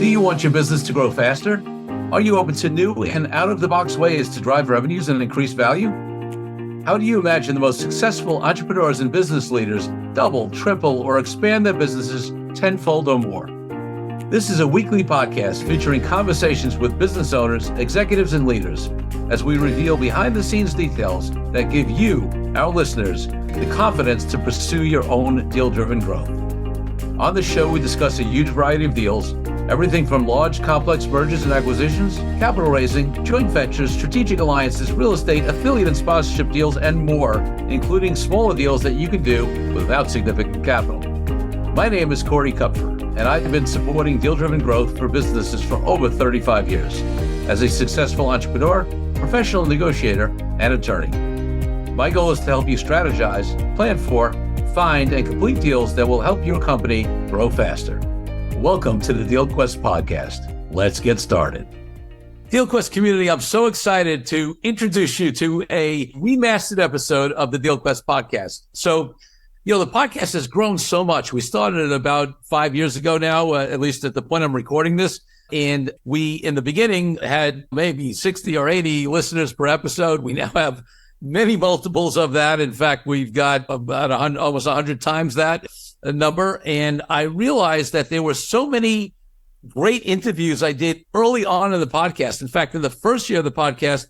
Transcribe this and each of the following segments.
Do you want your business to grow faster? Are you open to new and out-of-the-box ways to drive revenues and increase value? How do you imagine the most successful entrepreneurs and business leaders double, triple, or expand their businesses tenfold or more? This is a weekly podcast featuring conversations with business owners, executives, and leaders as we reveal behind-the-scenes details that give you, our listeners, the confidence to pursue your own deal-driven growth. On the show, we discuss a huge variety of deals, everything from large, complex mergers and acquisitions, capital raising, joint ventures, strategic alliances, real estate, affiliate and sponsorship deals, and more, including smaller deals that you can do without significant capital. My name is Kupfer, and I've been supporting deal-driven growth for businesses for over 35 years as a successful entrepreneur, professional negotiator, and attorney. My goal is to help you strategize, plan for, find, and complete deals that will help your company grow faster. Welcome to the DealQuest podcast. Let's get started. DealQuest community, I'm so excited to introduce you to a remastered episode of the DealQuest podcast. So, the podcast has grown so much. We started it about 5 years ago now, at least at the point I'm recording this. And we, in the beginning, had maybe 60 or 80 listeners per episode. We now have many multiples of that. In fact, we've got about almost 100 times that number. And I realized that there were so many great interviews I did early on in the podcast. In fact, in the first year of the podcast,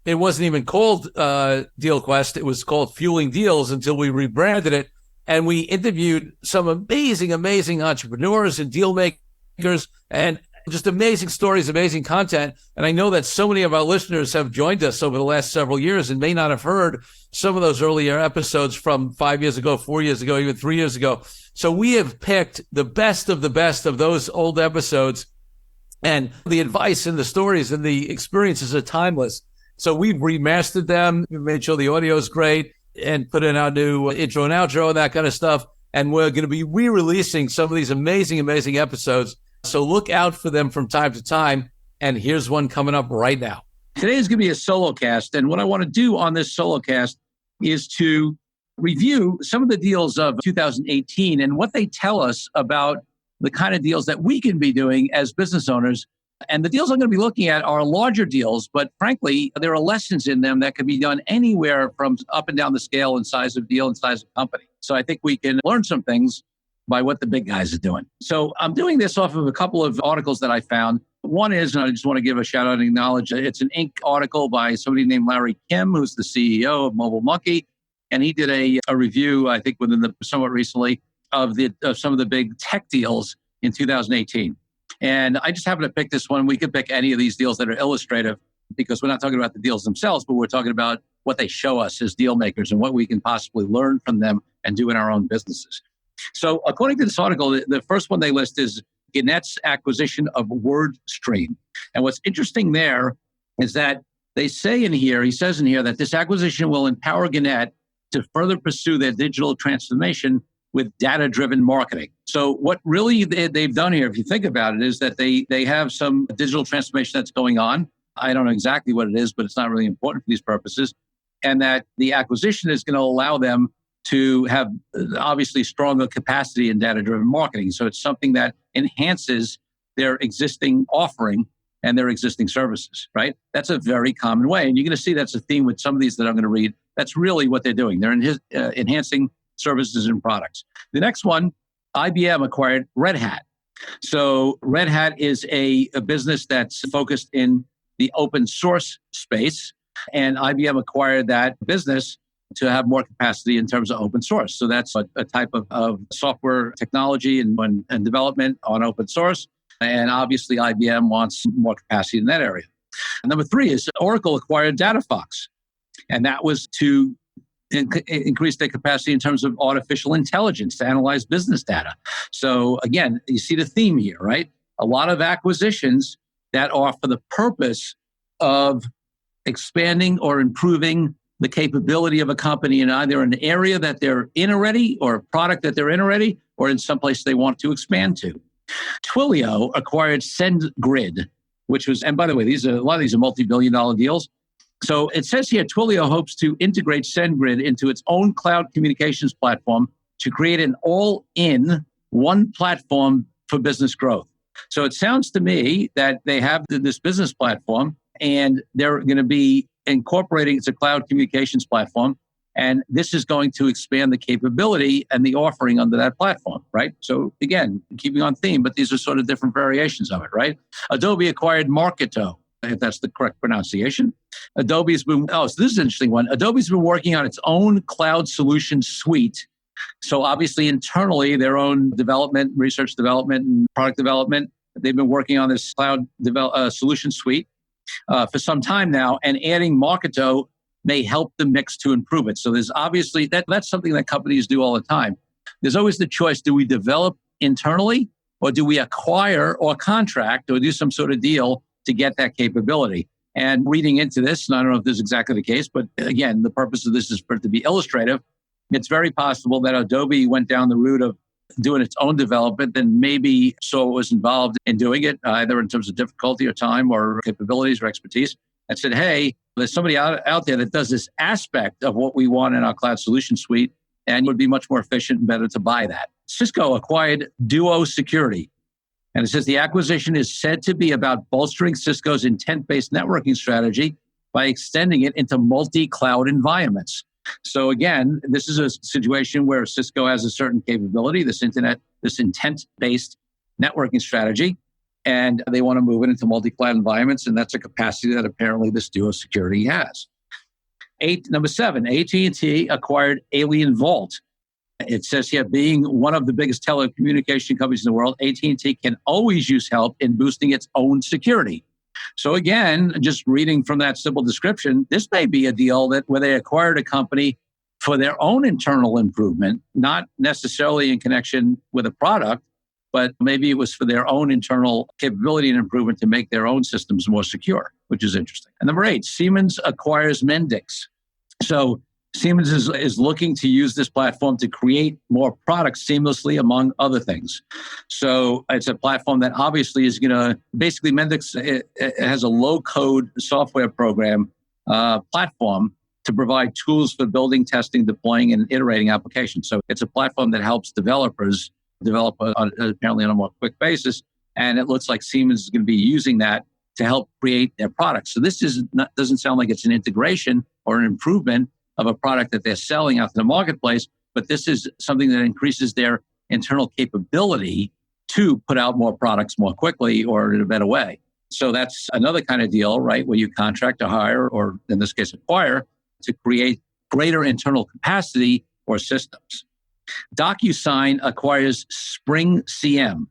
it wasn't even called DealQuest. It was called Fueling Deals until we rebranded it. And we interviewed some amazing entrepreneurs and deal makers and just amazing stories, amazing content. And I know that so many of our listeners have joined us over the last several years and may not have heard some of those earlier episodes from 5 years ago, 4 years ago, even 3 years ago. So we have picked the best of those old episodes, and the advice and the stories and the experiences are timeless. So we've remastered them, made sure the audio is great, and put in our new intro and outro and that kind of stuff. And we're going to be re-releasing some of these amazing episodes. So look out for them from time to time. And here's one coming up right now. Today is going to be a solo cast. And what I want to do on this solo cast is to review some of the deals of 2018 and what they tell us about the kind of deals that we can be doing as business owners. And the deals I'm going to be looking at are larger deals, but frankly, there are lessons in them that can be done anywhere from up and down the scale and size of deal and size of company. So I think we can learn some things by what the big guys are doing. So I'm doing this off of a couple of articles that I found. One is, and I just want to give a shout out and acknowledge, it's an Inc. article by somebody named Larry Kim, who's the CEO of Mobile Monkey. And he did a review, I think somewhat recently, of some of the big tech deals in 2018. And I just happened to pick this one. We could pick any of these deals that are illustrative because we're not talking about the deals themselves, but we're talking about what they show us as deal makers and what we can possibly learn from them and do in our own businesses. So according to this article, the first one they list is Gannett's acquisition of WordStream. And what's interesting there is that he says in here that this acquisition will empower Gannett to further pursue their digital transformation with data-driven marketing. So what really they've done here, if you think about it, is that they have some digital transformation that's going on. I don't know exactly what it is, but it's not really important for these purposes. And that the acquisition is going to allow them to have obviously stronger capacity in data-driven marketing. So it's something that enhances their existing offering and their existing services, right? That's a very common way. And you're going to see that's a theme with some of these that I'm going to read. That's really what they're doing. They're enhancing services and products. The next one, IBM acquired Red Hat. So Red Hat is a business that's focused in the open source space. And IBM acquired that business to have more capacity in terms of open source. So that's a type of software technology and development on open source. And obviously IBM wants more capacity in that area. And number 3 is Oracle acquired DataFox. And that was to increase their capacity in terms of artificial intelligence to analyze business data. So again, you see the theme here, right? A lot of acquisitions that are for the purpose of expanding or improving the capability of a company in either an area that they're in already or a product that they're in already or in some place they want to expand to. Twilio acquired SendGrid, which was, and by the way, a lot of these are multi-billion-dollar deals. So it says here, Twilio hopes to integrate SendGrid into its own cloud communications platform to create an all-in one platform for business growth. So it sounds to me that they have this business platform and they're going to be incorporating, it's a cloud communications platform. And this is going to expand the capability and the offering under that platform, right? So again, keeping on theme, but these are sort of different variations of it, right? Adobe acquired Marketo, if that's the correct pronunciation. So this is an interesting one. Adobe's been working on its own cloud solution suite. So obviously internally, their own development, research development, and product development, they've been working on this cloud solution suite for some time now, and adding Marketo may help the mix to improve it. So there's obviously, that's something that companies do all the time. There's always the choice, do we develop internally or do we acquire or contract or do some sort of deal to get that capability? And reading into this, and I don't know if this is exactly the case, but again, the purpose of this is for it to be illustrative. It's very possible that Adobe went down the route of doing its own development, then maybe so it was involved in doing it, either in terms of difficulty or time or capabilities or expertise, and said, hey, there's somebody out there that does this aspect of what we want in our cloud solution suite, and it would be much more efficient and better to buy that. Cisco acquired Duo Security. And it says the acquisition is said to be about bolstering Cisco's intent-based networking strategy by extending it into multi-cloud environments. So again, this is a situation where Cisco has a certain capability, this intent-based networking strategy, and they want to move it into multi-cloud environments, and that's a capacity that apparently this Duo Security has. Number 7, AT&T acquired Alien Vault. It says here, being one of the biggest telecommunication companies in the world, AT&T can always use help in boosting its own security. So again, just reading from that simple description, this may be a deal where they acquired a company for their own internal improvement, not necessarily in connection with a product, but maybe it was for their own internal capability and improvement to make their own systems more secure, which is interesting. And number 8, Siemens acquires Mendix. So Siemens is looking to use this platform to create more products seamlessly, among other things. So it's a platform that obviously is going to, basically Mendix it has a low-code software program platform to provide tools for building, testing, deploying, and iterating applications. So it's a platform that helps developers develop apparently on a more quick basis. And it looks like Siemens is going to be using that to help create their products. So this doesn't sound like it's an integration or an improvement of a product that they're selling out to the marketplace, but this is something that increases their internal capability to put out more products more quickly or in a better way. So that's another kind of deal, right, where you contract to hire, or in this case, acquire, to create greater internal capacity or systems. DocuSign acquires Spring CM.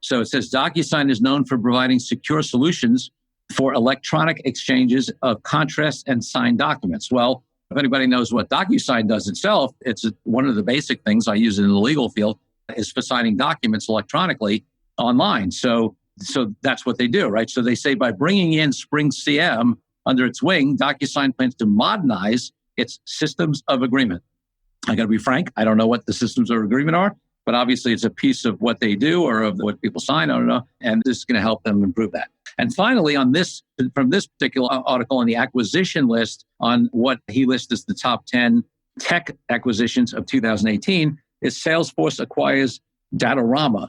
So it says DocuSign is known for providing secure solutions for electronic exchanges of contrast and signed documents. Well, if anybody knows what DocuSign does itself, it's one of the basic things I use in the legal field is for signing documents electronically online. So that's what they do, right? So they say by bringing in Spring CM under its wing, DocuSign plans to modernize its systems of agreement. I got to be frank, I don't know what the systems of agreement are, but obviously it's a piece of what they do or of what people sign, I don't know, and this is going to help them improve that. And finally, from this particular article on the acquisition list, on what he lists as the top 10 tech acquisitions of 2018, is Salesforce acquires Datorama.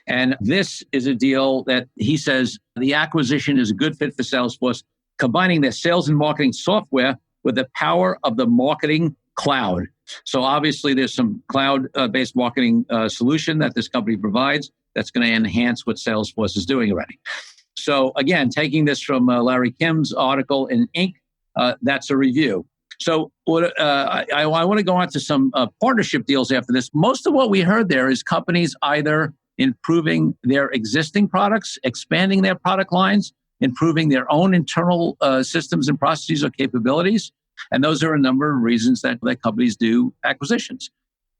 And this is a deal that he says the acquisition is a good fit for Salesforce, combining their sales and marketing software with the power of the marketing cloud. So obviously there's some cloud-based marketing solution that this company provides that's going to enhance what Salesforce is doing already. So again, taking this from Larry Kim's article in Inc., that's a review. So I want to go on to some partnership deals after this. Most of what we heard there is companies either improving their existing products, expanding their product lines, improving their own internal systems and processes or capabilities. And those are a number of reasons that companies do acquisitions.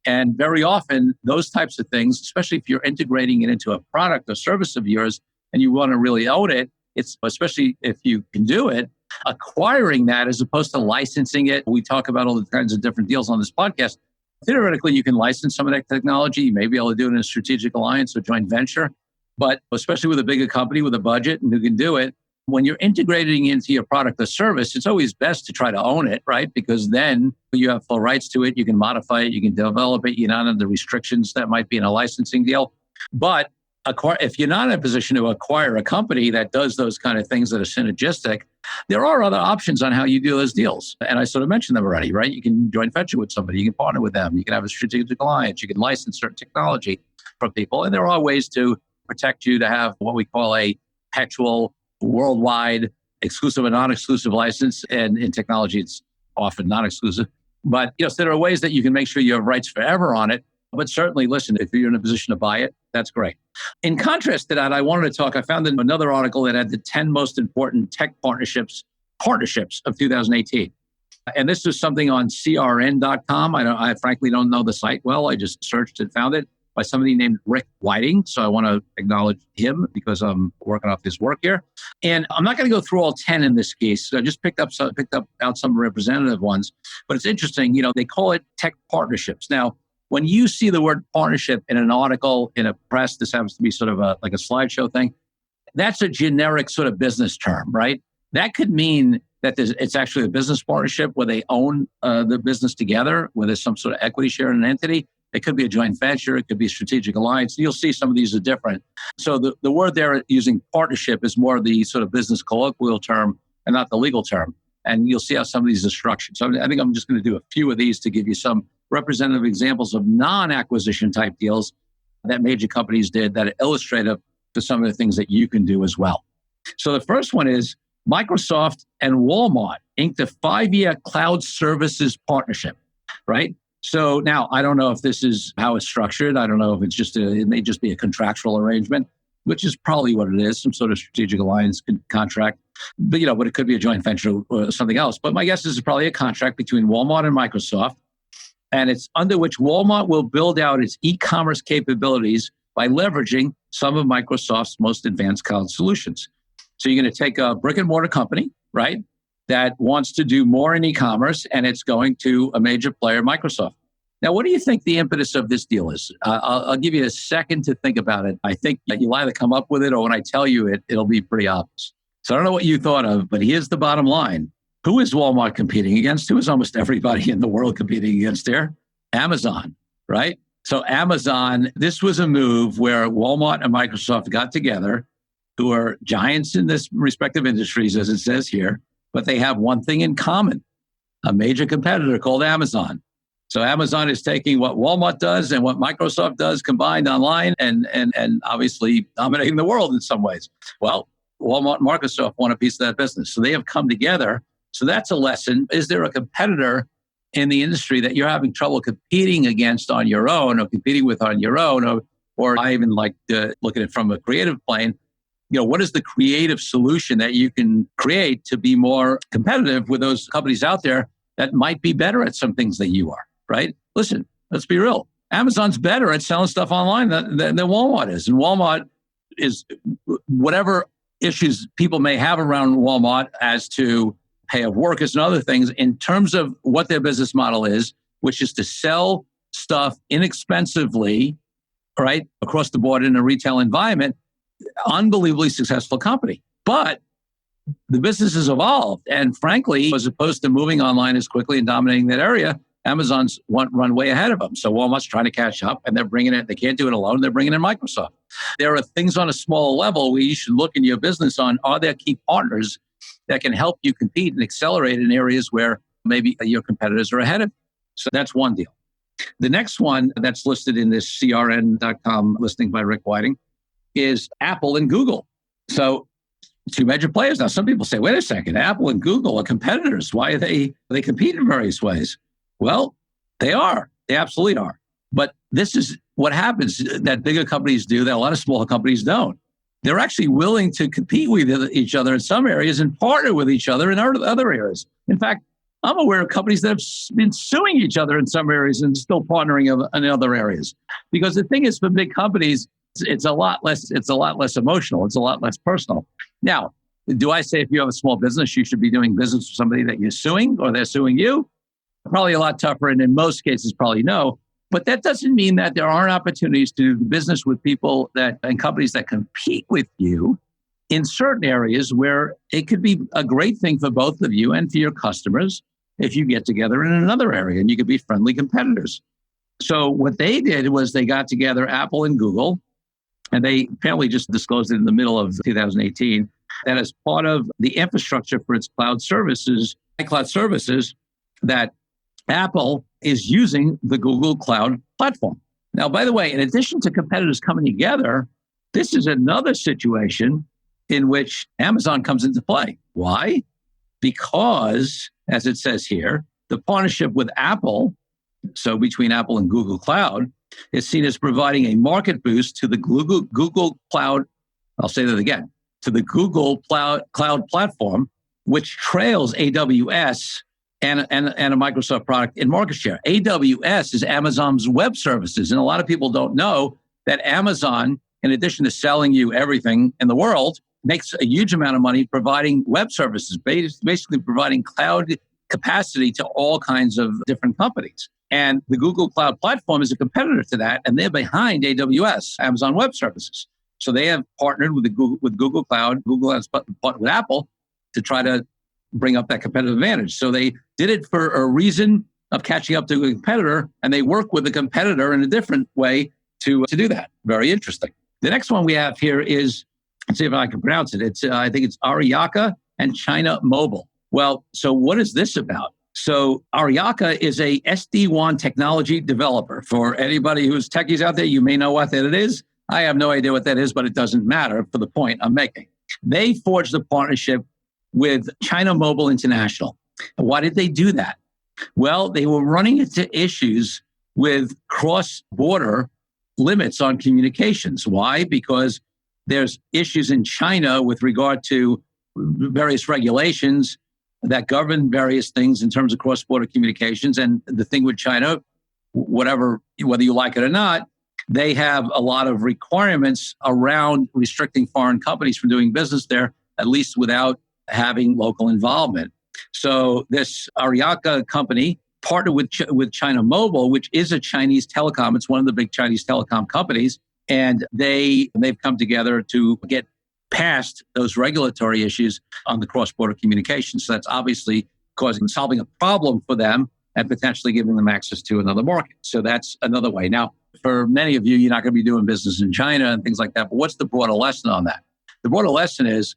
And very often, those types of things, especially if you're integrating it into a product or service of yours and you want to really own it, it's especially if you can do it, acquiring that as opposed to licensing it. We talk about all the kinds of different deals on this podcast. Theoretically, you can license some of that technology. You may be able to do it in a strategic alliance or joint venture. But especially with a bigger company with a budget and who can do it, when you're integrating into your product or service, it's always best to try to own it, right? Because then you have full rights to it. You can modify it. You can develop it. You're not under the restrictions that might be in a licensing deal. But if you're not in a position to acquire a company that does those kind of things that are synergistic, there are other options on how you do those deals. And I sort of mentioned them already, right? You can joint venture with somebody, you can partner with them, you can have a strategic alliance, you can license certain technology from people. And there are ways to protect you to have what we call a perpetual, worldwide, exclusive and non-exclusive license. And in technology, it's often non-exclusive. But so there are ways that you can make sure you have rights forever on it. But certainly, listen, if you're in a position to buy it, that's great. In contrast to that, I found another article that had the 10 most important tech partnerships of 2018. And this was something on crn.com. I frankly don't know the site well. I just searched and found it by somebody named Rick Whiting. So I want to acknowledge him because I'm working off his work here. And I'm not going to go through all 10 in this case. I just picked out some representative ones. But it's interesting, they call it tech partnerships. Now, when you see the word partnership in an article, in a press, this happens to be sort of like a slideshow thing, that's a generic sort of business term, right? That could mean that it's actually a business partnership where they own the business together, where there's some sort of equity share in an entity. It could be a joint venture. It could be a strategic alliance. You'll see some of these are different. So the word they're using, partnership, is more the sort of business colloquial term and not the legal term. And you'll see how some of these are structured. So I think I'm just going to do a few of these to give you some representative examples of non-acquisition type deals that major companies did that are illustrative to some of the things that you can do as well. So the first one is Microsoft and Walmart inked a 5-year cloud services partnership, right? So now I don't know if this is how it's structured. I don't know if it may just be a contractual arrangement, which is probably what it is, some sort of strategic alliance contract. But it could be a joint venture or something else. But my guess is it's probably a contract between Walmart and Microsoft. And it's under which Walmart will build out its e-commerce capabilities by leveraging some of Microsoft's most advanced cloud solutions. So you're going to take a brick and mortar company, right, that wants to do more in e-commerce, and it's going to a major player, Microsoft. Now, what do you think the impetus of this deal is? I'll give you a second to think about it. I think that you'll either come up with it, or when I tell you it, it'll be pretty obvious. So I don't know what you thought of, but here's the bottom line. Who is Walmart competing against? Who is almost everybody in the world competing against there? Amazon, right? So Amazon, this was a move where Walmart and Microsoft got together, who are giants in this respective industries, as it says here, but they have one thing in common, a major competitor called Amazon. So Amazon is taking what Walmart does and what Microsoft does combined online and obviously dominating the world in some ways. Well, Walmart and Microsoft want a piece of that business. So they have come together. So that's a lesson. Is there a competitor in the industry that you're having trouble competing against on your own or competing with on your own? Or I even like to look at it from a creative plane. What is the creative solution that you can create to be more competitive with those companies out there that might be better at some things than you are, right? Listen, let's be real. Amazon's better at selling stuff online than Walmart is. And Walmart is, whatever issues people may have around Walmart as to pay of workers and other things, in terms of what their business model is, which is to sell stuff inexpensively, right, across the board in a retail environment, unbelievably successful company. But the business has evolved. And frankly, as opposed to moving online as quickly and dominating that area, Amazon's run way ahead of them. So Walmart's trying to catch up, and they're bringing it. They can't do it alone. They're bringing in Microsoft. There are things on a small level where you should look in your business on, are there key partners that can help you compete and accelerate in areas where maybe your competitors are ahead of you. So that's one deal. The next one that's listed in this crn.com listing by Rick Whiting is Apple and Google. So two major players. Now, some people say, wait a second, Apple and Google are competitors. Why are they compete in various ways? Well, they are. They absolutely are. But this is what happens that bigger companies do that a lot of smaller companies don't. They're actually willing to compete with each other in some areas and partner with each other in other areas. In fact, I'm aware of companies that have been suing each other in some areas and still partnering in other areas. Because the thing is, for big companies, it's a lot less emotional. It's a lot less personal. Now, do I say if you have a small business, you should be doing business with somebody that you're suing or they're suing you? Probably a lot tougher. And in most cases, probably no. But that doesn't mean that there aren't opportunities to do business with people and companies that compete with you in certain areas where it could be a great thing for both of you and for your customers if you get together in another area and you could be friendly competitors. So what they did was they got together, Apple and Google, And they apparently just disclosed it in the middle of 2018 that as part of the infrastructure for its cloud services, that Apple is using the Google Cloud platform. Now, by the way, in addition to competitors coming together, this is another situation in which Amazon comes into play. Why? Because, as it says here, the partnership with Apple, so between Apple and Google Cloud, is seen as providing a market boost to the Google Cloud, I'll say that again, to the Google Cloud platform, which trails AWS and a Microsoft product in market share. AWS is Amazon's web services. And a lot of people don't know that Amazon, in addition to selling you everything in the world, makes a huge amount of money providing web services, basically providing cloud capacity to all kinds of different companies. And the Google Cloud platform is a competitor to that, and they're behind AWS, Amazon Web Services. So they have partnered with Google Cloud. Google has partnered with Apple to try to bring up that competitive advantage. So they did it for a reason of catching up to a competitor, and they work with a competitor in a different way to do that. Very interesting. The next one we have here is, let's see if I can pronounce it. I think it's Ariaka and China Mobile. Well, so what is this about? So Ariaka is a SD-WAN technology developer. For anybody who's techies out there, you may know what that is. I have no idea what that is, but it doesn't matter for the point I'm making. They forged a partnership with China Mobile International. Why did they do that? Well, they were running into issues with cross-border limits on communications. Why? Because there's issues in China with regard to various regulations that govern various things in terms of cross-border communications. And the thing with China, whether you like it or not, they have a lot of requirements around restricting foreign companies from doing business there, at least without having local involvement. So this Ariaka company partnered with China Mobile, which is a Chinese telecom. It's one of the big Chinese telecom companies. And they've come together to get past those regulatory issues on the cross-border communications. So that's obviously solving a problem for them and potentially giving them access to another market. So that's another way. Now, for many of you, you're not going to be doing business in China and things like that. But what's the broader lesson on that? The broader lesson is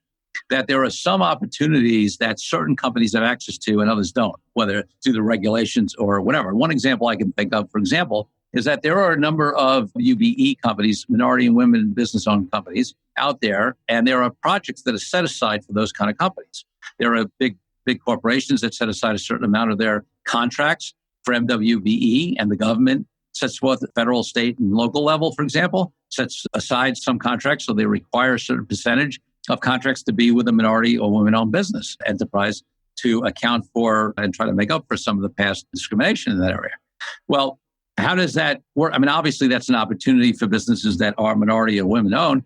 that there are some opportunities that certain companies have access to and others don't, whether through the regulations or whatever. One example I can think of, for example, is that there are a number of UBE companies, minority and women business-owned companies out there, and there are projects that are set aside for those kind of companies. There are big corporations that set aside a certain amount of their contracts for MWBE, and the government sets forth at federal, state, and local level, for example, sets aside some contracts, so they require a certain percentage of contracts to be with a minority or women-owned business enterprise to account for and try to make up for some of the past discrimination in that area. Well, how does that work? I mean, obviously, that's an opportunity for businesses that are minority or women-owned,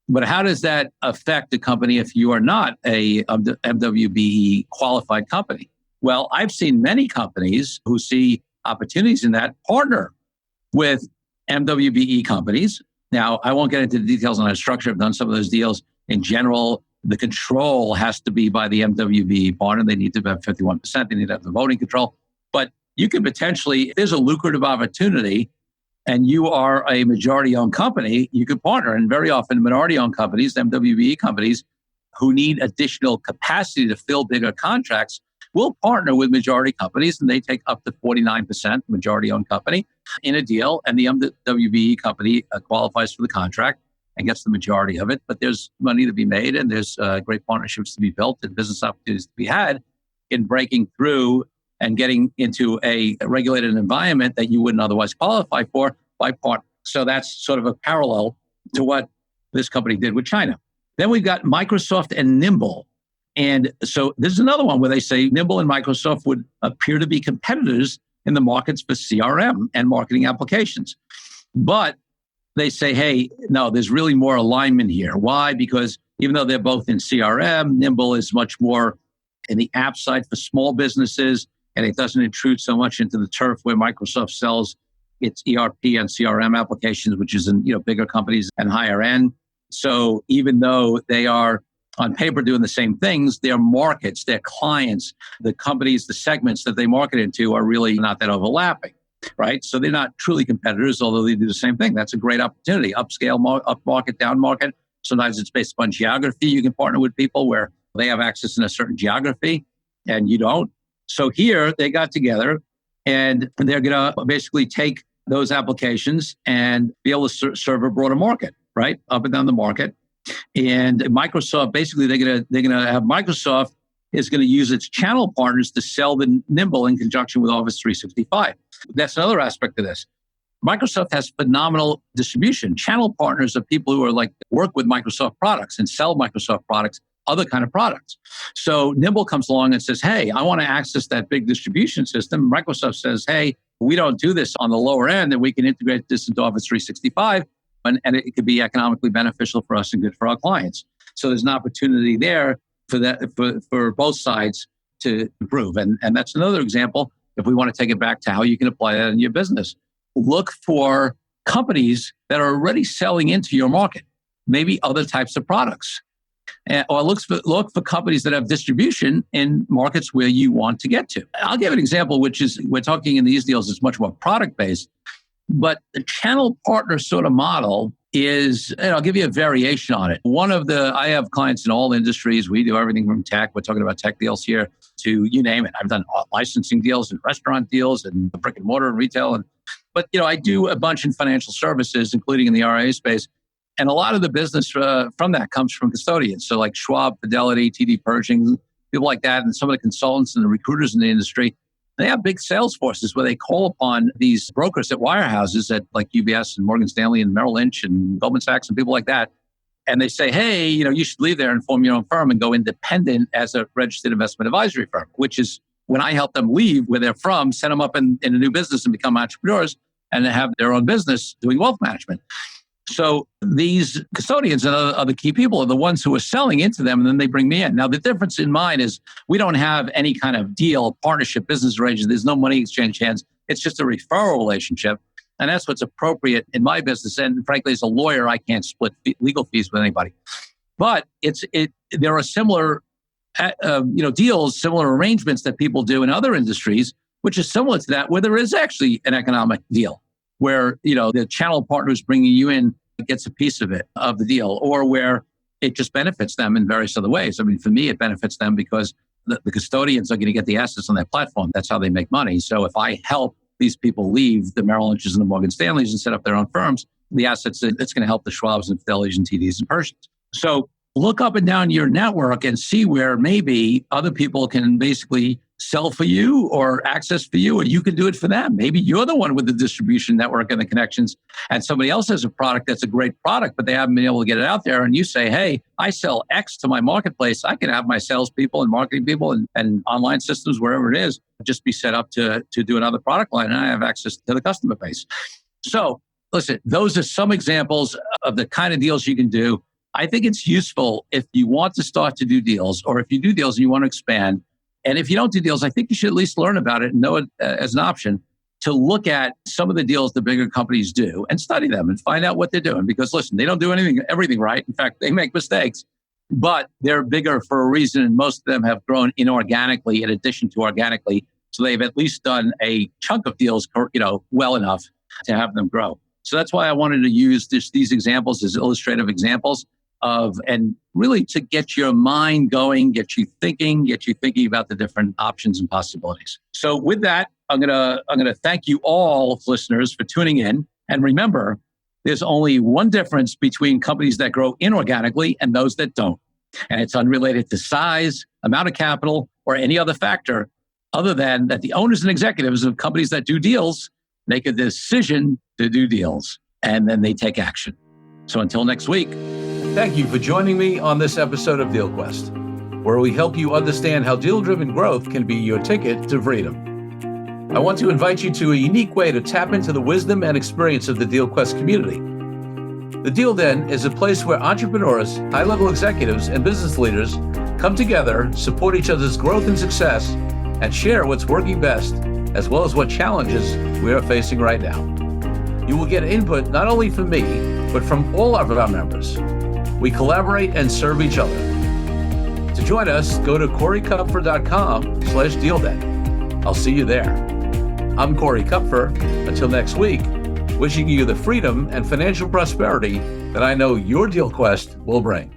but how does that affect a company if you are not a MWBE qualified company? Well, I've seen many companies who see opportunities in that partner with MWBE companies. Now, I won't get into the details on that structure. I've done some of those deals. In general, the control has to be by the MWBE partner. They need to have 51%. They need to have the voting control. But you can potentially, if there's a lucrative opportunity and you are a majority-owned company, you could partner. And very often, minority-owned companies, MWBE companies, who need additional capacity to fill bigger contracts, will partner with majority companies, and they take up to 49% majority-owned company in a deal, and the MWBE company qualifies for the contract and gets the majority of it. But there's money to be made, and there's great partnerships to be built and business opportunities to be had in breaking through and getting into a regulated environment that you wouldn't otherwise qualify for by partner. So that's sort of a parallel to what this company did with China. Then we've got Microsoft and Nimble. And so this is another one where they say Nimble and Microsoft would appear to be competitors in the markets for CRM and marketing applications. But they say, hey, no, there's really more alignment here. Why? Because even though they're both in CRM, Nimble is much more in the app side for small businesses, and it doesn't intrude so much into the turf where Microsoft sells its ERP and CRM applications, which is in bigger companies and higher end. So even though they are on paper doing the same things, their markets, their clients, the companies, the segments that they market into are really not that overlapping. right? So they're not truly competitors, although they do the same thing. That's a great opportunity. Upscale, up market, down market. Sometimes it's based upon geography. You can partner with people where they have access in a certain geography and you don't. So here they got together and they're going to basically take those applications and be able to serve a broader market, right? Up and down the market. And Microsoft, basically they're going to have Microsoft is going to use its channel partners to sell the Nimble in conjunction with Office 365. That's another aspect of this. Microsoft has phenomenal distribution. Channel partners are people who are like work with Microsoft products and sell Microsoft products, other kind of products. So Nimble comes along and says, hey, I want to access that big distribution system. Microsoft says, hey, we don't do this on the lower end, and we can integrate this into Office 365, and it could be economically beneficial for us and good for our clients. So there's an opportunity there for that for both sides to improve. And that's another example, if we want to take it back to how you can apply that in your business. Look for companies that are already selling into your market, maybe other types of products. Or look for companies that have distribution in markets where you want to get to. I'll give an example, which is, we're talking in these deals, it's much more product-based, but the channel partner sort of model is, and I'll give you a variation on it. I have clients in all industries. We do everything from tech. We're talking about tech deals here to you name it. I've done licensing deals and restaurant deals and brick and mortar and retail. But I do a bunch in financial services, including in the RIA space. And a lot of the business from that comes from custodians. So like Schwab, Fidelity, TD Pershing, people like that, and some of the consultants and the recruiters in the industry, they have big sales forces where they call upon these brokers at wirehouses at like UBS and Morgan Stanley and Merrill Lynch and Goldman Sachs and people like that. And they say, hey, you should leave there and form your own firm and go independent as a registered investment advisory firm, which is when I help them leave where they're from, set them up in a new business and become entrepreneurs and have their own business doing wealth management. So these custodians and other key people are the ones who are selling into them, and then they bring me in. Now, the difference in mine is we don't have any kind of deal, partnership, business arrangement. There's no money exchange hands. It's just a referral relationship. And that's what's appropriate in my business. And frankly, as a lawyer, I can't split legal fees with anybody. But there are similar deals, similar arrangements that people do in other industries, which is similar to that, where there is actually an economic deal, where the channel partners bringing you in gets a piece of the deal, or where it just benefits them in various other ways. I mean, for me, it benefits them because the custodians are going to get the assets on their platform. That's how they make money. So if I help these people leave the Merrill Lynches and the Morgan Stanleys and set up their own firms, the assets, it's going to help the Schwabs and Fidelities and TDs and Pershings. So look up and down your network and see where maybe other people can basically sell for you or access for you, or you can do it for them. Maybe you're the one with the distribution network and the connections, and somebody else has a product that's a great product, but they haven't been able to get it out there. And you say, hey, I sell X to my marketplace. I can have my salespeople and marketing people and online systems, wherever it is, just be set up to do another product line, and I have access to the customer base. So listen, those are some examples of the kind of deals you can do. I think it's useful if you want to start to do deals, or if you do deals and you want to expand. And if you don't do deals, I think you should at least learn about it and know it as an option to look at some of the deals the bigger companies do and study them and find out what they're doing. Because listen, they don't do everything right. In fact, they make mistakes, but they're bigger for a reason. And most of them have grown inorganically in addition to organically. So they've at least done a chunk of deals, well enough to have them grow. So that's why I wanted to use these examples as illustrative examples and really to get your mind going, get you thinking about the different options and possibilities. So with that, I'm gonna thank you all, listeners, for tuning in. And remember, there's only one difference between companies that grow inorganically and those that don't. And it's unrelated to size, amount of capital, or any other factor other than that the owners and executives of companies that do deals make a decision to do deals, and then they take action. So until next week. Thank you for joining me on this episode of DealQuest, where we help you understand how deal-driven growth can be your ticket to freedom. I want to invite you to a unique way to tap into the wisdom and experience of the DealQuest community. The Deal Den is a place where entrepreneurs, high-level executives, and business leaders come together, support each other's growth and success, and share what's working best, as well as what challenges we are facing right now. You will get input not only from me, but from all of our members. We collaborate and serve each other. To join us, go to CoreyKupfer.com/DealDen. I'll see you there. I'm Corey Kupfer. Until next week, wishing you the freedom and financial prosperity that I know your deal quest will bring.